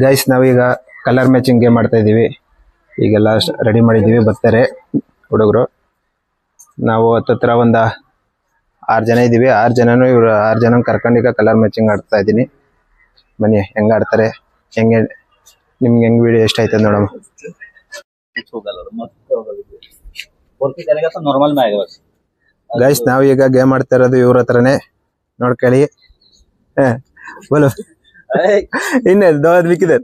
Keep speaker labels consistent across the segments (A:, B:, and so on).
A: Guys ನಾವೀಗ colour matching game ಮಾಡ್ತಾ ಇದೀವಿ. ಈಗೆಲ್ಲ ರೆಡಿ ಮಾಡಿದೀವಿ, ಬರ್ತಾರೆ ಹುಡುಗರು. ನಾವು ಹತ್ತತ್ರ ಒಂದ 6 ಜನ ಇದೀವಿ. 6 ಜನನು ಇವ್ರು 6 ಜನ ಕರ್ಕೊಂಡು ಈಗ ಕಲರ್ ಮ್ಯಾಚಿಂಗ್ ಆಡ್ತಾ ಇದೀನಿ. ಬನ್ನಿ ಹೆಂಗ ಆಡ್ತಾರೆ, ಹೆಂಗೆ ನಿಮ್ಗೆ ಹೆಂಗ್ ವಿಡಿಯೋ ಇಷ್ಟ ಆಯ್ತದ ನೋಡಮ್ಮ. ಗೈಸ್ ನಾವೀಗ ಗೇಮ್ ಆಡ್ತಾ ಇರೋದು ಇವ್ರ ಹತ್ರನೇ, ನೋಡ್ಕೊಳ್ಳಿ. बोलो ಇನ್ನೇ ದೋದ್ ಬಿಕ್ಕಿದೆ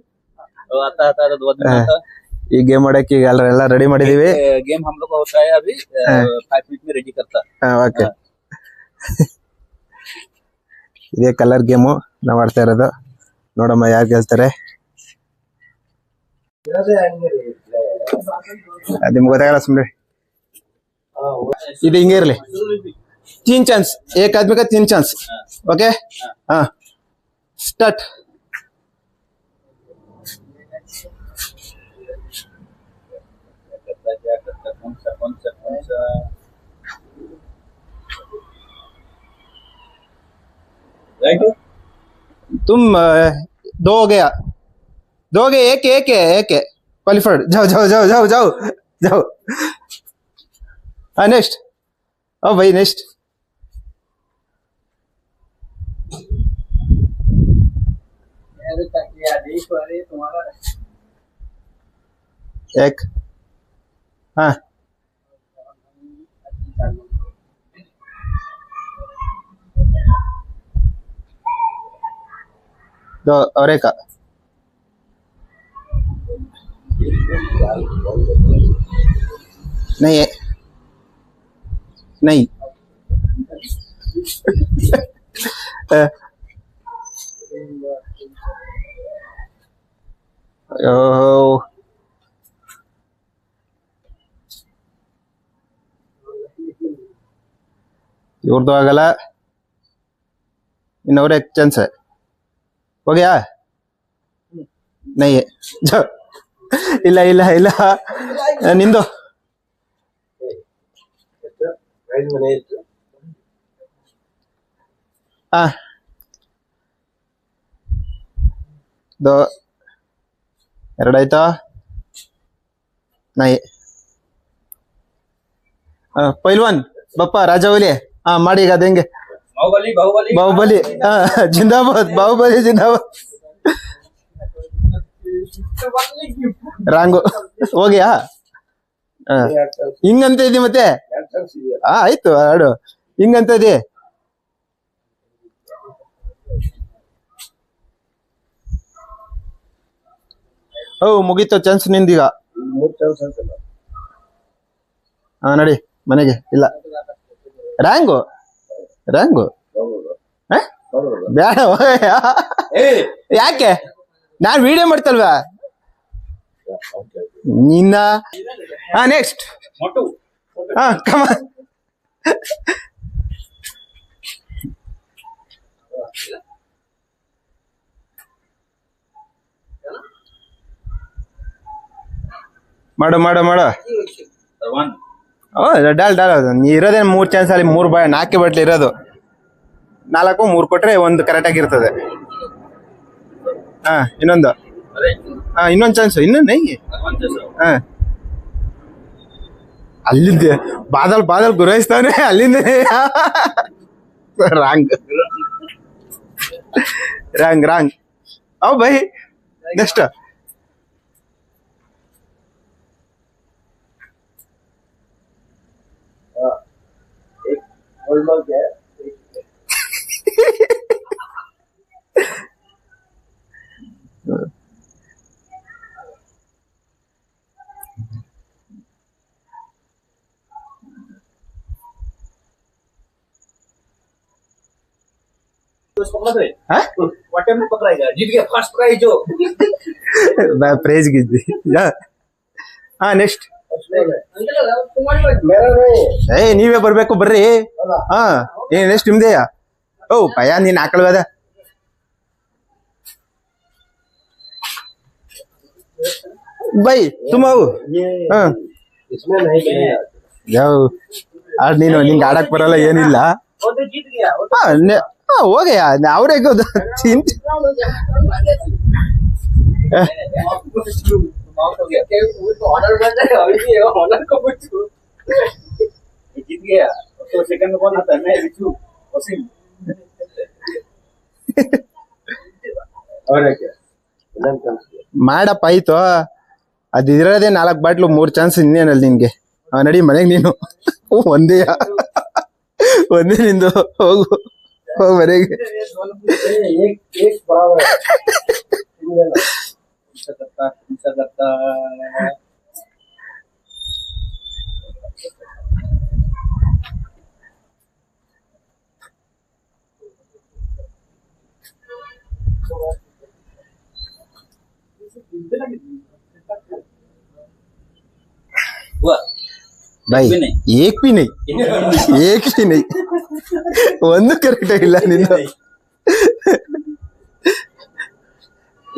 A: ಈ ಗೇಮ್ ಮಾಡಕ್ಕೆ ಈಗ ಎಲ್ಲ ರೆಡಿ ಮಾಡಿದೀವಿ.
B: गेम हम लोग का होता है अभी 5 मिनट में रेडी करता है.
A: ಓಕೆ ಇದೇ ಕಲರ್ ಗೇಮು ನಾವು ಆಡ್ತಾ ಇರೋದು. ನೋಡಮ್ಮ ಯಾರು ಗೆಲ್ತಾರೆ. ನಿಮ್ಗೆ ಗೊತ್ತಾಗಲ್ಲ ಸುಮ್ಮನೆ. ಇದು ಹಿಂಗೆ ಇರಲಿ. 3 चांस, एक आदमी का 3 चांस. ओके हाँ स्टार्ट. तुम 2 हो गया, 2 हो गए, एक है क्वालिफाइड. जाओ जाओ जाओ जाओ जाओ जाओ. हाँ नेक्स्ट. ओ भाई नेक्स्ट. एक हाँ दो और एक नहीं है नहीं. इव्रदू ಆಗಲ್ಲ, ಇನ್ನೊಂದು एक चांस है. हो गया नहीं है. जाओ. ಇಲ್ಲ ಇಲ್ಲ ಇಲ್ಲ ನಿಂದು. हाँ 2 2 ಆಯ್ತಾ. नहीं पहलवान बप्पा राजावली. हाँ ಮಾಡಿ ಈಗ ಅದೇಂಗೆ
B: बाहुबली बाहुबली
A: बाहुबली. जिंदाबाद बाहुबली जिंदाबाद. ರಾಂಗು हो गया. ಹಿಂಗಂತ ಇದೆ ಮತ್ತೆ. ಆಯ್ತು ಆಡು ಹಿಂಗಂತ ಇದೆ. ಓ ಮುಗೀತು ಚಾನ್ಸ್ ನಿಂದೀಗ. ಹಾ ನಡಿ ಮನೆಗೆ. ಇಲ್ಲ ರ್ಯಾಂಗು ರ್ಯಾಂಗು ಬೇಡ ಯಾಕೆ, ನಾನ್ ವಿಡಿಯೋ ಮಾಡ್ತಲ್ವಾ ನಿನ್ನ. ಹಾ ನೆಕ್ಸ್ಟ್. ಹಾ ಕಮ ಮಾಡು ಮಾಡು ಮಾಡು. ಡಾಲ್ ಡಾಲ್ ನೀ ಇರೋದೇ 3 ಚಾನ್ಸ್ ಅಲ್ಲಿ 3 ಬಾಯ್ 4 ಬಟ್ಲಿ ಇರೋದು. 4 3 ಕೊಟ್ರೆ 1 ಕರೆಕ್ಟ್ ಆಗಿರ್ತದೆ. ಹಾ ಇನ್ನೊಂದು. ಹಾ ಇನ್ನೊಂದು ಚಾನ್ಸ್ ಇನ್ನೂ ನೈ. ಹಾ ಅಲ್ಲಿಂದ ಬಾದಲ್ ಬಾದಲ್ ಗುರಾಯಿಸ್ತಾನೆ ಅಲ್ಲಿಂದ. Wrong wrong wrong. ಅವ್ ಬೈ ನೆಕ್ಸ್ಟ್.
B: जीत गया फर्स्ट प्राइज जो
A: प्राइज गिद्दी. हाँ नेक्स्ट. ಏ ನೀವೇ ಬರ್ಬೇಕು ಬರ್ರಿ. ಹಾ ಏ ನೆಕ್ಸ್ಟ್ ನಿಮ್ದೇಯಾ. ಓ ಭಯ ನೀನ್ ಹಾಕಲ್ವದ. ಬೈ ತುಮ್ ಅವು. ಹಾ ಯಾವ ಆಡ್ ನೀನು ನಿಂಗೆ ಆಡಕ್ ಬರಲ್ಲ ಏನಿಲ್ಲ. हो गया ಅವರೇ ಚಿಂತೆ
B: आउट हो गया ऑर्डर बन रहा है अभी ये ऑर्डर को कुछ जीत गया तो सेकंड में कौन आता है मैं विचू वसीम और क्या
A: ಮಾಡಪ್ಪ ಆಯ್ತು ಅದ್ ಇರೋದೇ 4 ಬಾಟ್ಲು 3 ಚಾನ್ಸ್ ಇನ್ನೇನಲ್ಲಿ ನಿನ್ಗೆ ನಡಿ ಮನೆಗೆ ನೀನು ಒಂದೇ ಒಂದೇ ನಿಂದು ಹೋಗು ಹೋಗ್ ಮನೆಗೆ
B: एक बराबर करता
A: भाई एक भी नहीं एक भी नहीं ಒಂದು ಕರೆಕ್ಟ್ ಇಲ್ಲ ನಿಂದು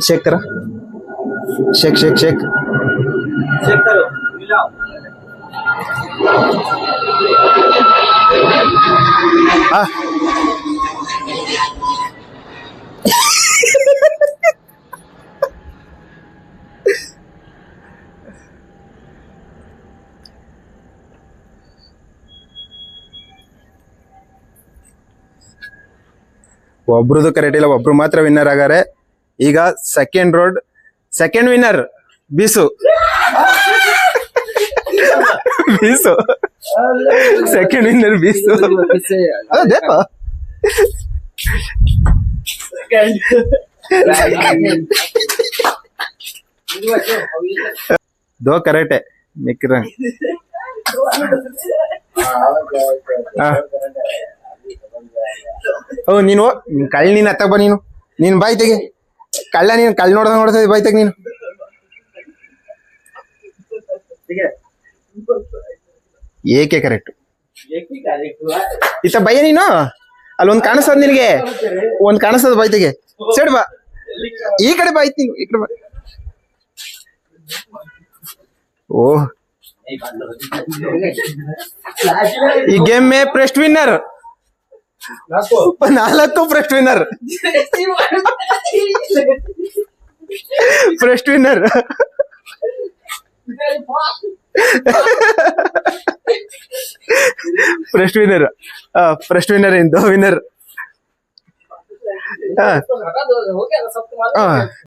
A: ಚೆಕ್ ಕರ ಚೆಕ್ ಚೆಕ್ ಚೆಕ್
B: चेक करो मिलाओ
A: हाँ ಒಬ್ರದ್ದು ಕರೆಕ್ಟ್ ಇಲ್ಲ ಒಬ್ರು ಮಾತ್ರ ವಿನ್ನರ್ ಆಗಾರೆ ಈಗ ಸೆಕೆಂಡ್ ರೋಡ್ ಸೆಕೆಂಡ್ ವಿನ್ನರ್ ಬೀಸು ಬೀಸು ಸೆಕೆಂಡ್ ವಿನ್ನರ್ ಬೀಸು देखो दो करेक्ट है मिक्र ಓ ನೀನು ಕಳ್ಳ ನೀನ್ ಹತ್ತಕ್ ಬಾ ನೀನು ಬಾಯ್ ತೆಗೆ ಕಳ್ಳ ನೀನು ಕಳ್ಳ ನೋಡ್ತಾ ಬಾಯ್ ತೆಗೆ ನೀನು ಏಕೆ ಕರೆಕ್ಟ್ ಇತ್ತ ಭಯ ನೀನು ಅಲ್ಲೊಂದ್ ಕಾಣಿಸ್ತದ ನಿನಗೆ ಒಂದ್ ಕಾಣಿಸ್ತದ ಬಾಯ್ ತೆಗೆ ಸೈಡ್ ಬಾ ಈ ಕಡೆ ಬಾಯ್ ನೀನು ಈ ಕಡೆ ಬಾ ಓ ಈ game May first winner 4 first winner first winner first winner first winner in दो विनर